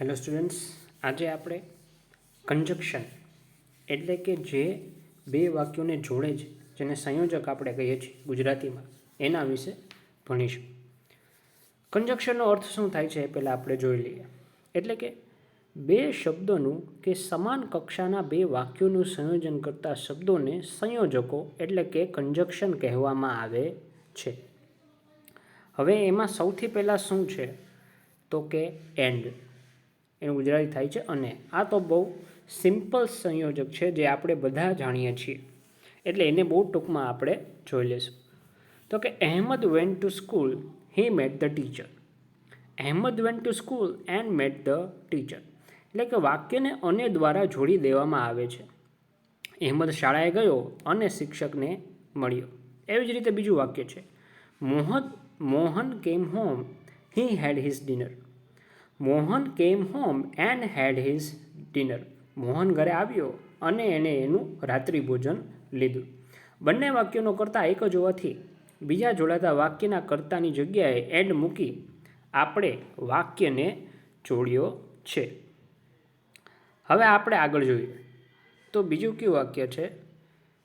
Hello students, આજે આપણે conjunction એટલે કે જે બે વાક્યોને જોડે છે, જેને સંયોજક આપણે કહીએ છીએ ગુજરાતીમાં, એના વિશે ભણીશું. કંજક્શનનો અર્થ શું થાય છે એ પહેલાં આપણે જોઈ લઈએ. એટલે કે બે શબ્દોનું કે સમાન કક્ષાના બે વાક્યોનું સંયોજન કરતા શબ્દોને સંયોજકો એટલે કે કંજક્શન કહેવામાં આવે છે. હવે એમાં સૌથી પહેલાં શું છે તો કે એન્ડ, એનું ગુજરાતી થાય છે અને. આ તો બહુ સિમ્પલ સંયોજક છે જે આપણે બધા જાણીએ છીએ, એટલે એને બહુ ટૂંકમાં આપણે જોઈ લઈશું. તો કે Ahmed went to school, he met the teacher. Ahmed went to school and met the teacher. એટલે કે વાક્યને અને દ્વારા જોડી દેવામાં આવે છે. અહેમદ શાળાએ ગયો અને શિક્ષકને મળ્યો. એવી જ રીતે બીજું વાક્ય છે, Mohan came home, he had his dinner. Mohan came home and had his dinner. Mohan ઘરે આવ્યો અને એણે એનું રાત્રિ ભોજન લીધું. બંને વાક્યોનો કર્તા એક જ હોવાથી બીજા જોડાતા વાક્યના કર્તાની જગ્યાએ એન્ડ મૂકી આપણે વાક્યને જોડ્યો છે. હવે આપણે આગળ જોઈએ તો બીજું કયું વાક્ય છે,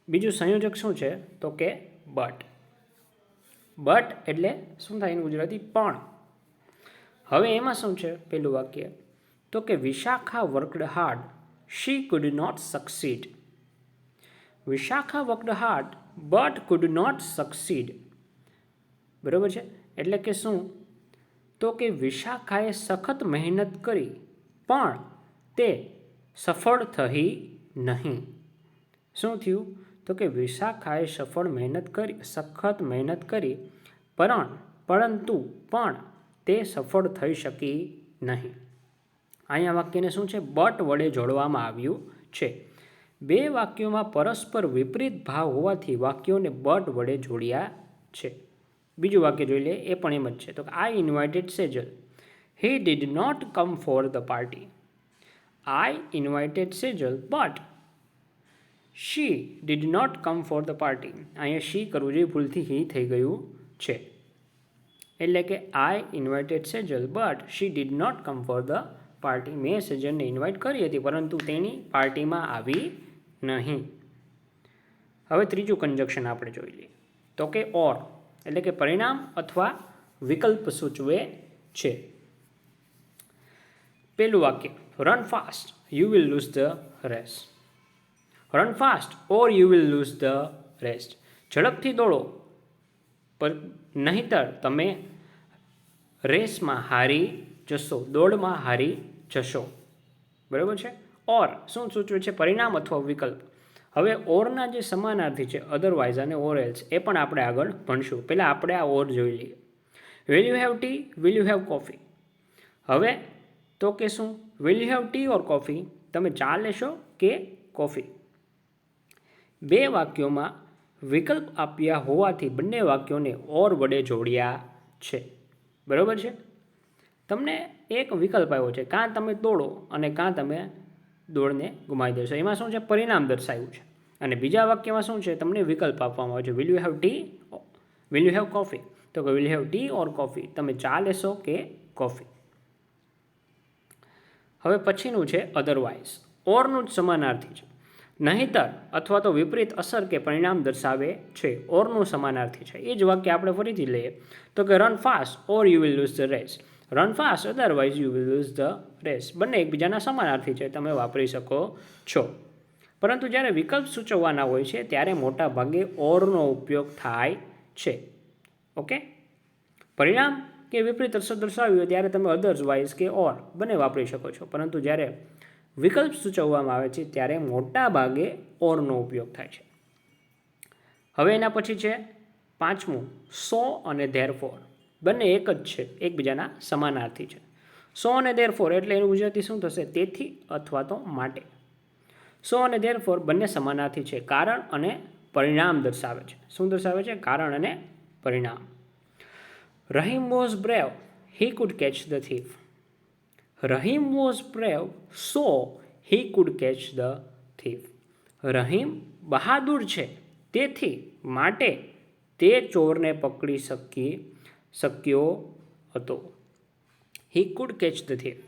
બીજું સંયોજક શું છે તો કે બટ. બટ એટલે શું થાય એનું ગુજરાતી? પણ. હવે એમાં શું છે પેલું વાક્ય તો કે Vishakha worked hard, she could not succeed. Vishakha worked hard but could not succeed. બરાબર છે? એટલે કે શું તો કે વિશાખાએ સખત મહેનત કરી પણ તે સફળ થઈ નહીં. શું થયું તો કે વિશાખાએ સખત મહેનત કરી પરંતુ તે સફળ થઈ શકી નહીં. અહીંયા વાક્યને શું છે? બટ વડે જોડવામાં આવ્યું છે. બે વાક્યોમાં પરસ્પર વિપરીત ભાવ હોવાથી વાક્યોને બટ વડે જોડ્યા છે. બીજું વાક્ય જોઈ લે, એ પણ એમ જ છે. તો I invited Sejal, he did not come for the party. I invited Sejal but she did not come for the party. અહીંયા શી કરવું જોઈએ, ભૂલથી હી થઈ ગયું છે. એટલે કે I invited Sejal but she did not come for the party. મેં સેજલને ઇન્વાઇટ કરી હતી પરંતુ તેની પાર્ટીમાં આવી નહીં. હવે ત્રીજું કંજક્શન આપણે જોઈ લઈએ તો કે ઓર, એટલે કે પરિણામ અથવા વિકલ્પ સૂચવે છે. પેલું વાક્ય, run fast you will lose the race. Run fast or you will lose the rest. ઝડપથી દોડો નહીંતર તમે રેસમાં હારી જશો, દોડમાં હારી જશો. બરાબર છે? ઓર શું સૂચવે છે? પરિણામ અથવા વિકલ્પ. હવે ઓરના જે સમાનાર્થી છે અધરવાઇઝ અને ઓર એલ્સ, એ પણ આપણે આગળ ભણશું. પહેલાં આપણે આ ઓર જોઈ લઈએ. Will you have T, will you have coffee. હવે તો કે શું? Will you have T or coffee. તમે ચા લેશો કે કોફી. બે વાક્યોમાં વિકલ્પ આપ્યા હોવાથી બંને વાક્યોને ઓર વડે જોડ્યા છે. બરાબર છે? તમને એક વિકલ્પ આવ્યો છે, કાં તમે દોડો અને કાં તમે દોડને ગુમાવી દેશો. એમાં શું છે? પરિણામ દર્શાવ્યું છે. અને બીજા વાક્યમાં શું છે? તમને વિકલ્પ આપવામાં આવ્યો છે. Will you have T, will you have coffee. તો કે will have T or coffee. તમે ચા લેશો કે કોફી. હવે પછીનું છે અધરવાઇઝ. ઓરનું જ સમાનાર્થી છે. નહીંતર અથવા તો વિપરીત અસર કે પરિણામ દર્શાવે છે. ઓરનું સમાનાર્થી છે. એ જ વાક્ય આપણે ફરીથી લઈએ તો કે run fast or you will lose the race. Run fast otherwise you will lose the race. બંને એકબીજાના સમાનાર્થી છે, તમે વાપરી શકો છો. પરંતુ જ્યારે વિકલ્પ સૂચવવાના હોય છે ત્યારે મોટા ભાગે ઓરનો ઉપયોગ થાય છે. ઓકે? પરિણામ કે વિપરીત અસર દર્શાવ્યું હોય ત્યારે તમે અધરવાઇઝ કે ઓર બંને વાપરી શકો છો. પરંતુ જ્યારે વિકલ્પ સૂચવવામાં આવે છે ત્યારે મોટા ભાગે ઓરનો ઉપયોગ થાય છે. હવે એના પછી છે પાંચમું, સો અને ધેરફોર. બંને એક જ છે, એકબીજાના સમાનાર્થી છે. સો અને ધેરફોર એટલે એનું ગુજરાતી શું થશે? તેથી અથવા તો માટે. સો અને ધેરફોર બંને સમાનાર્થી છે, કારણ અને પરિણામ દર્શાવે છે. શું દર્શાવે છે? કારણ અને પરિણામ. Rahim was brave, he could catch the thief. Rahim was brave so he could catch the thief. Rahim બહાદુર છે તેથી માટે તે ચોરને પકડી શક્યો હતો. He could catch the thief.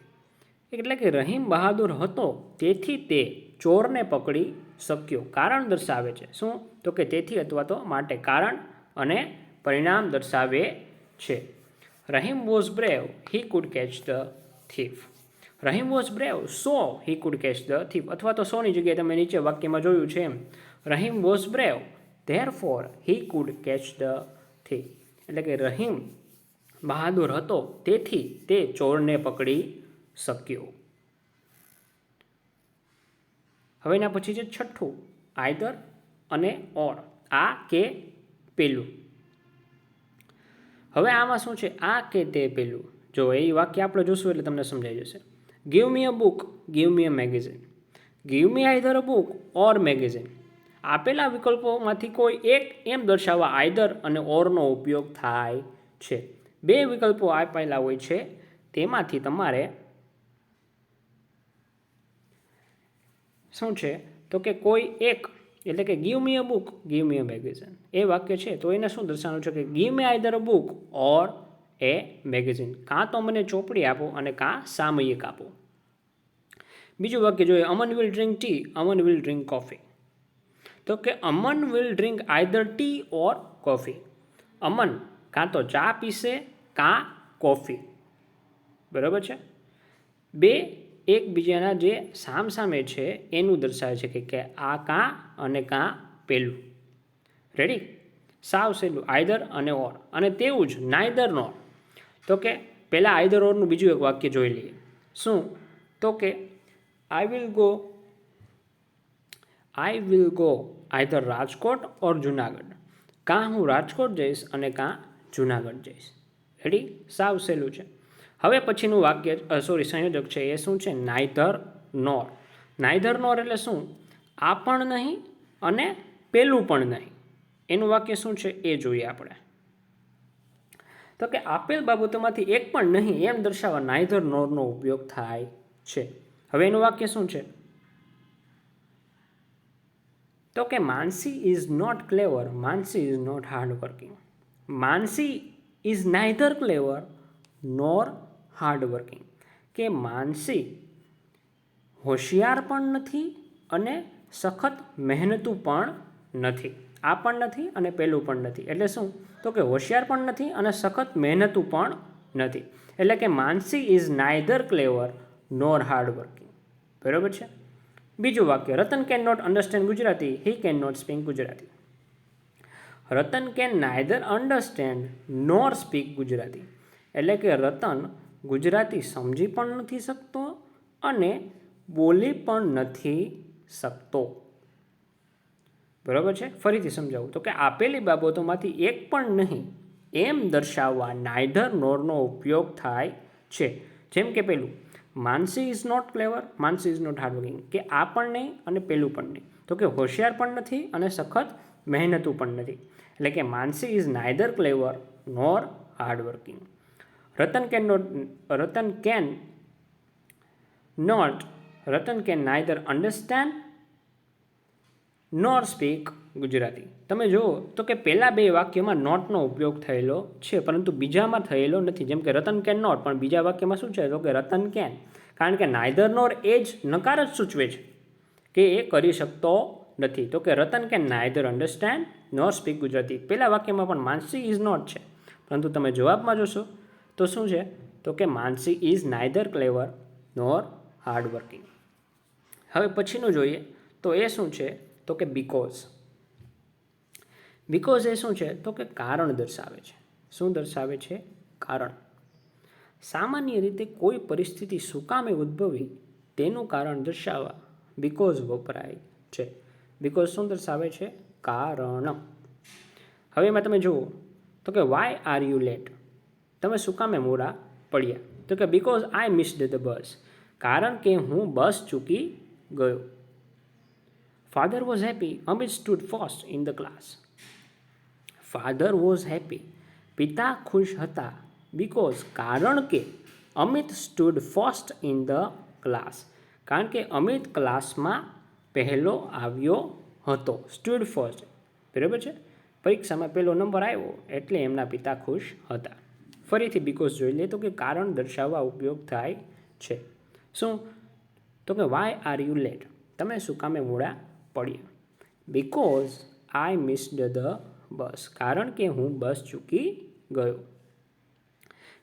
એટલે કે રહીમ બહાદુર હતો તેથી તે ચોરને પકડી શક્યો. કારણ દર્શાવે છે. શું? તો કે તેથી અથવા તો માટે. કારણ અને પરિણામ દર્શાવે છે. Rahim was brave, he could catch the thief. Rahim was brave, so he could catch the thief. અથવા તો સોની જગ્યાએ તમે નીચે વાક્યમાં જોયું છે એમ. Rahim was brave, therefore he could catch the thief. એટલે કે રહીમ બહાદુર હતો તેથી તે ચોરને પકડી શક્યો. હવે એના પછી છે છઠ્ઠું, આઈધર અને ઓર. આ કે પેલું. હવે આમાં શું છે? આ કે તે પેલું. જો એ વાક્ય આપણે જોશું એટલે તમને સમજાઈ જશે. Give me a book, give me a magazine. Give me either a book or magazine. આપેલા વિકલ્પોમાંથી કોઈ એક એમ દર્શાવવા આઈધર અને ઓરનો ઉપયોગ થાય છે. બે વિકલ્પો આપેલા હોય છે તેમાંથી તમારે શું છે તો કે કોઈ એક, એટલે કે give me a book, give me a magazine એ વાક્ય છે તો એને શું દર્શાવવાનું છે કે give me either a book or a magazine. કાં તો મને ચોપડી આપો અને કાં સામયિક આપો. બીજું વાક્ય જોઈએ, Aman will drink tea, Aman will drink coffee. તો કે Aman will drink either tea or coffee. Aman કાં તો ચા પીશે કાં કોફી. બરાબર છે. બે એકબીજાના જે સામસામે છે એનું દર્શાવે છે કે આ કાં અને કાં પેલું. રેડી? સાવ સહેલું, આઈધર અને ઓર. અને તેવું જ નાઈધર નોર. તો કે પહેલાં આઈધર ઓરનું બીજું એક વાક્ય જોઈ લઈએ. શું? તો કે I will go either Rajkot or Junagadh. કાં હું રાજકોટ જઈશ અને કાં જુનાગઢ જઈશ. રેડી? સાવ સહેલું છે. હવે પછીનું વાક્ય સંયોજક છે એ શું છે? નાઈધર નોર. નાઈધર નોર એટલે શું? આ પણ નહીં અને પેલું પણ નહીં. એનું વાક્ય શું છે એ જોઈએ આપણે. તો કે આપેલ બાબતોમાંથી એક પણ નહીં એમ દર્શાવવા નાઈધર નોરનો ઉપયોગ થાય છે. હવે એનું વાક્ય શું છે? તો કે Mansi is not clever, Mansi is not hard working. Mansi is neither clever nor hard working. કે માનસી હોશિયાર પણ નથી અને સખત મહેનતુ પણ નથી. આ પણ નથી અને પેલું પણ નથી. એટલે શું? તો કે હોશિયાર પણ નથી અને સખત મહેનતુ પણ નથી. એટલે કે Mansi is neither clever nor hard working. બરાબર છે. બીજું વાક્ય, Ratan can not understand Gujarati, he can not speak Gujarati. Ratan can neither understand nor speak Gujarati. એટલે કે રતન ગુજરાતી સમજી પણ નથી શકતો અને બોલી પણ નથી શકતો. બરાબર છે. ફરીથી સમજાવું તો કે આપેલી બાબતોમાંથી એક પણ નહીં એમ દર્શાવવા નાઈધર નોરનો ઉપયોગ થાય છે. જેમ કે પેલું, Mansi is not clever, Mansi is not hardworking. કે આ પણ નહીં અને પેલું પણ નહીં. તો કે હોશિયાર પણ નથી અને સખત મહેનતુ પણ નથી. એટલે કે Mansi is neither clever nor hardworking. Ratan can neither understand nor speak Gujarati. તમે જુઓ તો કે પહેલાં બે વાક્યમાં નોટનો ઉપયોગ થયેલો છે પરંતુ બીજામાં થયેલો નથી. જેમ કે રતન કેન નોટ, પણ બીજા વાક્યમાં શું છે? તો કે રતન કેન. કારણ કે નાઈધર નોર એ જ નકાર જ સૂચવે છે કે એ કરી શકતો નથી. તો કે Ratan can neither understand nor speak Gujarati. પહેલા વાક્યમાં પણ માનસી ઇઝ નોટ છે પરંતુ તમે જવાબમાં જોશો તો શું છે? તો કે Mansi is neither clever nor hardworking. હવે પછીનું જોઈએ તો એ શું છે? તો કે બીકોઝ. બીકોઝ એ શું છે? તો કે કારણ દર્શાવે છે. શું દર્શાવે છે? કારણ. સામાન્ય રીતે કોઈ પરિસ્થિતિ શું કામે ઉદ્ભવી તેનું કારણ દર્શાવવા બીકોઝ વપરાય છે. બીકોઝ શું દર્શાવે છે? કારણ. હવે એમાં તમે જુઓ તો કે વાય આર યુ લેટ. તમે શું કામે મોડા પડ્યા? તો કે because I missed the bus. કારણ કે હું બસ ચૂકી ગયો. Father was happy, Amit stood first in the class. Father was happy. પિતા ખુશ હતા બીકોઝ કારણ કે Amit stood first in the class. કારણ કે અમિત ક્લાસમાં પહેલો આવ્યો હતો. Stood first. બરાબર છે. પરીક્ષામાં પહેલો નંબર આવ્યો એટલે એમના પિતા ખુશ હતા. ફરીથી બીકોઝ જોઈ લે તો કે કારણ દર્શાવવા ઉપયોગ થાય છે. શું? તો કે વાય આર યુ લેટ? તમે શું કામે મોડા પડ્યા? Because I missed the bus. કારણ કે હું બસ ચૂકી ગયો.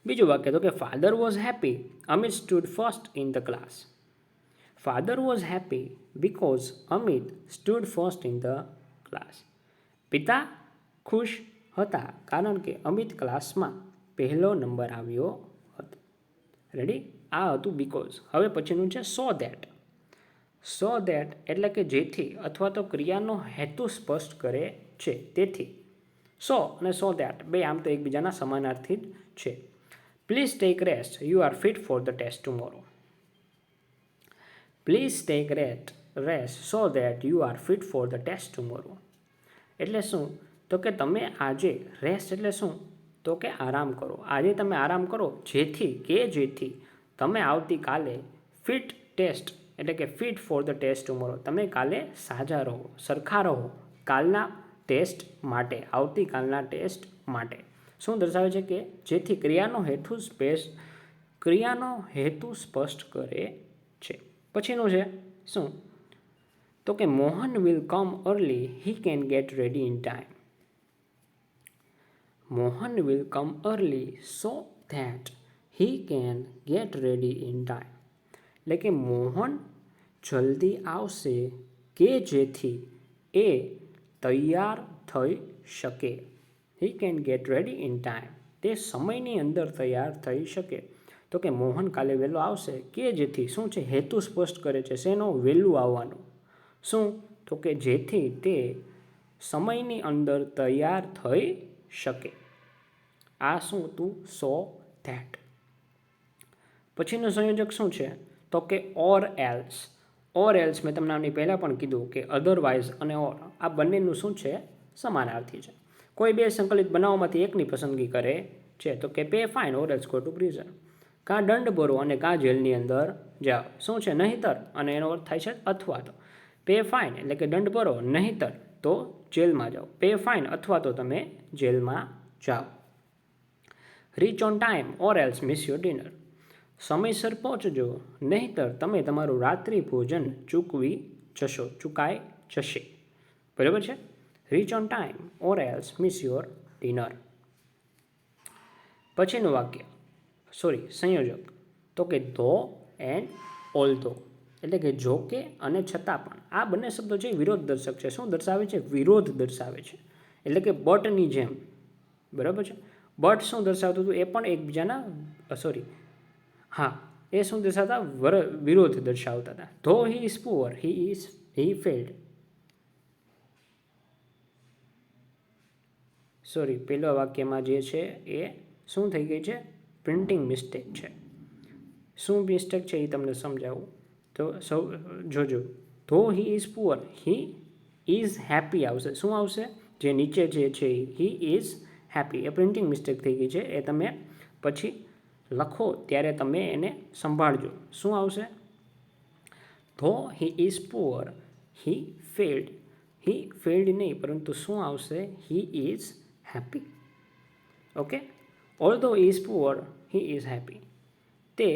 બીજું વાક્ય તો કે father was happy Amit stood first in the class. Father was happy because Amit stood first in the class. પિતા ખુશ હતા કારણ કે અમિત ક્લાસમાં પહેલો નંબર આવ્યો હતો. રેડી? આ હતું બિકોઝ. હવે પછીનું છે સો ધેટ. સો ધેટ એટલે કે જેથી અથવા તો ક્રિયાનો હેતુ સ્પષ્ટ કરે છે. તેથી સો અને સો ધેટ બે આમ તો એકબીજાના સમાનાર્થી જ છે. Please take rest you are fit for the test tomorrow. Please take rest so that you are fit for the test tomorrow. એટલે શું? તો કે તમે આજે રેસ્ટ એટલે શું? તો કે આરામ કરો. આજે તમે આરામ કરો જેથી તમે આવતીકાલે ફિટ ટેસ્ટ એટલે કે fit for the test tomorrow, તમે કાલે સાજા રહો, સરખા રહો કાલના ટેસ્ટ માટે, આવતીકાલના ટેસ્ટ માટે. શું દર્શાવે છે? કે જેથી ક્રિયાનો હેતુ સ્પષ્ટ કરે છે. પછીનું છે શું? તો કે Mohan will come early he can get ready in time. Mohan will come early so that he can get ready in time. એટલે કે મોહન જલ્દી આવશે કે જેથી એ તૈયાર થઈ શકે. હી can get ready in time. તે સમયની અંદર તૈયાર થઈ શકે. તો કે મોહન કાલે વહેલો આવશે કે જેથી શું છે? હેતુ સ્પષ્ટ કરે છે. શેનો? વહેલું આવવાનું. શું? તો કે જેથી તે સમયની અંદર તૈયાર થઈ શકે. આ શું હતું? So that. પછીનું સંયોજક શું છે? તો કે ઓર એલ્સ. ઓર એલ્સ મેં તમને આની પહેલાં પણ કીધું કે અધરવાઇઝ અને ઓર આ બંનેનું શું છે? સમાનાર્થી છે. કોઈ બે સંકલિત બનાવમાંથી એકની પસંદગી કરે છે. તો કે pay fine or else go to prison. કાં દંડ ભરો અને કાં જેલની અંદર જાઓ. શું છે? નહીંતર અને એનો અર્થ થાય છે અથવા તો. પે ફાઇન એટલે કે દંડ ભરો, નહીંતર તો જેલમાં જાઓ. પે ફાઇન અથવા તો તમે જેલમાં જાઓ. Reach on time or else miss your dinner. સમયસર પહોંચજો નહીંતર તમે તમારું રાત્રિ ભોજન ચૂકાઈ જશે. બરાબર છે? Reach on time or else miss your dinner. પછીનું સંયોજક તો કે ધો એન્ડ ઓલ્ધો. એટલે કે જો કે અને છતાં પણ. આ બંને શબ્દો છે વિરોધ દર્શક છે. શું દર્શાવે છે? વિરોધ દર્શાવે છે. એટલે કે બટની જેમ. બરાબર છે? બટ શું દર્શાવતું હતું? એ પણ એકબીજાના એ શું દર્શાવતા? વિરોધ દર્શાવતા હતા. ધો he is poor he failed. પહેલા વાક્યમાં જે છે એ શું થઈ ગઈ છે? પ્રિન્ટિંગ મિસ્ટેક છે. શું મિસ્ટેક છે એ તમને સમજાવું તો જોજો. ધો he is poor he is happy આવશે. શું આવશે? જે નીચે જે છે હી is happy A printing mistake થઈ ગઈ છે. એ તમે પછી લખો ત્યારે તમે એને સંભાળજો. શું આવશે? Though he is poor he failed નહીં, પરંતુ શું આવશે? He is happy. Okay. Although is poor he is happy. તે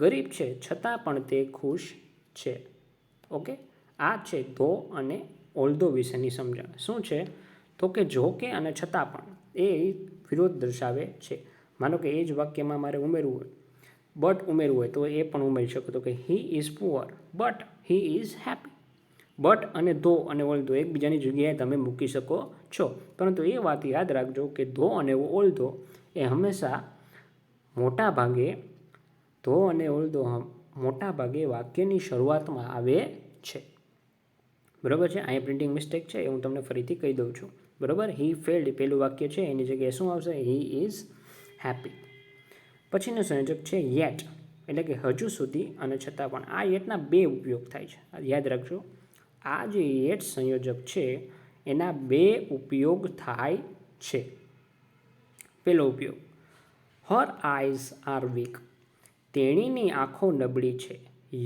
ગરીબ છે છતાં પણ તે ખુશ છે. ઓકે. આ છે ધો અને ઓલ્ધો વિશેની સમજણ. શું છે? તો કે જો કે અને છતાં પણ એ વિરોધ દર્શાવે છે. માનો કે એ જ વાક્યમાં મારે ઉમેરવું હોય, બટ ઉમેરવું હોય તો એ પણ ઉમેરી શકો. તો કે હી is poor but he is happy. But અને ધો અને ઓલ્ધો એકબીજાની જગ્યાએ તમે મૂકી શકો છો. પરંતુ એ વાત યાદ રાખજો કે ધો અને ઓલ્ધો એ હંમેશા મોટા ભાગે વાક્યની શરૂઆતમાં આવે છે. બરાબર છે? અહીંયા પ્રિન્ટિંગ મિસ્ટેક છે એ હું તમને ફરીથી કહી દઉં છું. બરાબર? હી ફેલ્ડ પહેલું વાક્ય છે એની જગ્યાએ શું આવશે? He is happy. પછીનું સંયોજક છે યેટ. એટલે કે હજુ સુધી અને છતાં પણ. આ યેટના બે ઉપયોગ થાય છે. યાદ રાખજો. આ જે યેટ સંયોજક છે એના બે ઉપયોગ થાય છે. પહેલો ઉપયોગ, હર આઈઝ આર વીક. તેણીની આંખો નબળી છે.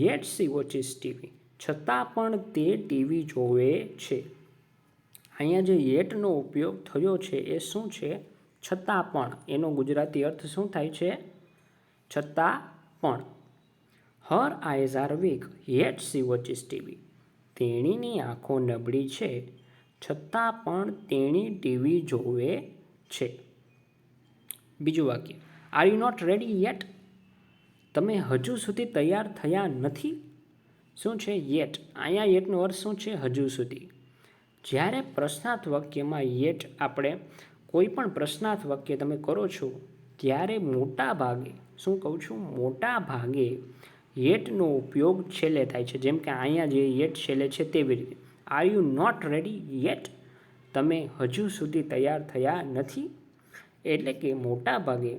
Yet she watches TV. છતાં પણ તે ટીવી જોવે છે. અહીંયા જે યેટનો ઉપયોગ થયો છે એ શું છે? છતાં પણ. એનો ગુજરાતી અર્થ શું થાય છે? છતાં પણ. Her eyes are weak yet she watches TV. તેણીની આંખો નબળી છે છતાં પણ તેણી ટીવી જોવે છે. બીજું વાક્ય, are you not ready yet. તમે હજુ સુધી તૈયાર થયા નથી. શું છે યેટ? અહીંયા યેટનો અર્થ શું છે? હજુ સુધી. જ્યારે પ્રશ્નાર્થ વાક્યમાં યેટ આપણે કોઈ પણ પ્રશ્નાર્થ વાક્ય તમે કરો છો ત્યારે મોટા ભાગે, શું કહું છું, મોટા ભાગે યેટનો ઉપયોગ છેલ્લે થાય છે. જેમ કે અહીંયા જે યેટ છેલ્લે છે તેવી રીતે. Are you not ready yet. તમે હજુ સુધી તૈયાર થયા નથી. એટલે કે મોટા ભાગે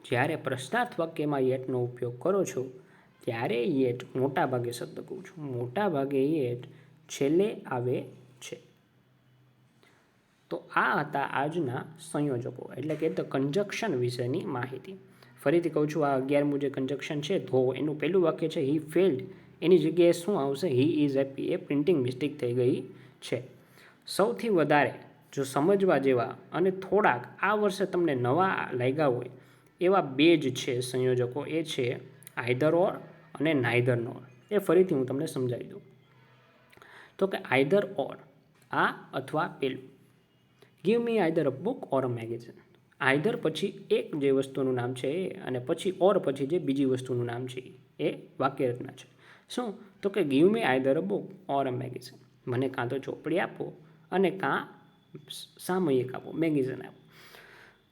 જ્યારે પ્રશ્નાર્થ વાક્યમાં યેટનો ઉપયોગ કરો છો ત્યારે યેટ, મોટા ભાગે શબ્દ કહું છું, મોટા ભાગે યેટ છેલ્લે આવે છે. તો આ હતા આજના સંયોજકો એટલે કે ધ કન્જક્શન વિશેની માહિતી. ફરીથી કહું છું, આ 11મું જે કન્જક્શન છે ધો, એનું પહેલું વાક્ય છે હી ફેલ્ડ, એની જગ્યાએ શું આવશે? He is happy. A printing mistake થઈ ગઈ છે. સૌથી વધારે જો સમજવા જેવા અને થોડાક આ વર્ષે તમને નવા લાગ્યા હોય એવા બે જ છે સંયોજકો, એ છે આઈધર ઓર અને નાઈધર નોર. એ ફરીથી હું તમને સમજાવી દઉં. તો કે આઈધર ઓર, આ અથવા પેલું. Give me either a book or a magazine. Either પછી એક જે વસ્તુનું નામ છે એ, અને પછી ઓર પછી જે બીજી વસ્તુનું નામ છે એ વાક્ય રચના છે. શું? તો કે give me either a book or a magazine. મને કાં તો ચોપડી આપો અને કાં સામયિક આપો, મેગેઝિન આપો.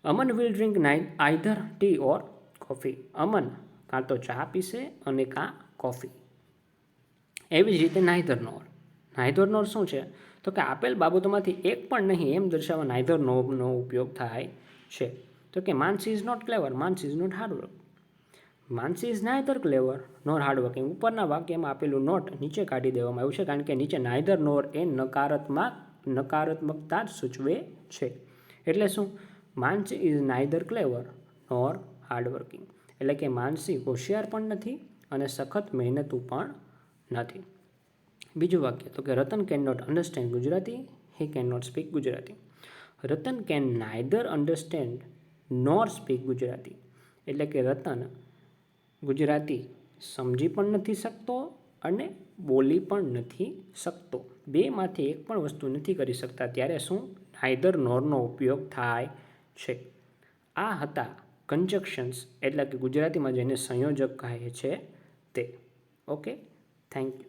Aman will drink either tea or coffee. Aman કાં તો ચા પીશે અને કાં કોફી. એવી જ રીતે નાઈધર નોર. નાઈધર નોર શું છે? તો કે આપેલ બાબતોમાંથી એક પણ નહીં એમ દર્શાવવા નાઈધર નોરનો ઉપયોગ થાય છે. તો કે Mansi is not clever, Mansi is not hardwork. Mansi is neither clever nor hardworking. ઉપરના વાક્યમાં આપેલું નોટ નીચે કાઢી દેવામાં આવ્યું છે કારણ કે નીચે નાઈધર નોર એ નકારાત્મકતા જ સૂચવે છે. એટલે શું? માનસી is neither clever nor hardworking. એટલે કે માનસી હોશિયાર પણ નથી અને સખત મહેનતુ પણ નથી. બીજું વાક્ય, તો કે Ratan can not understand Gujarati, he can not speak Gujarati. Ratan can neither understand nor speak Gujarati. એટલે કે રતન ગુજરાતી સમજી પણ નથી શકતો અને બોલી પણ નથી શકતો. બેમાંથી એક પણ વસ્તુ નથી કરી શકતા. ત્યારે શું? નાઈધર નોરનો ઉપયોગ થાય છે. આ હતા કન્જક્શન્સ એટલે કે ગુજરાતીમાં જેને સંયોજક કહે છે તે. Okay, thank you.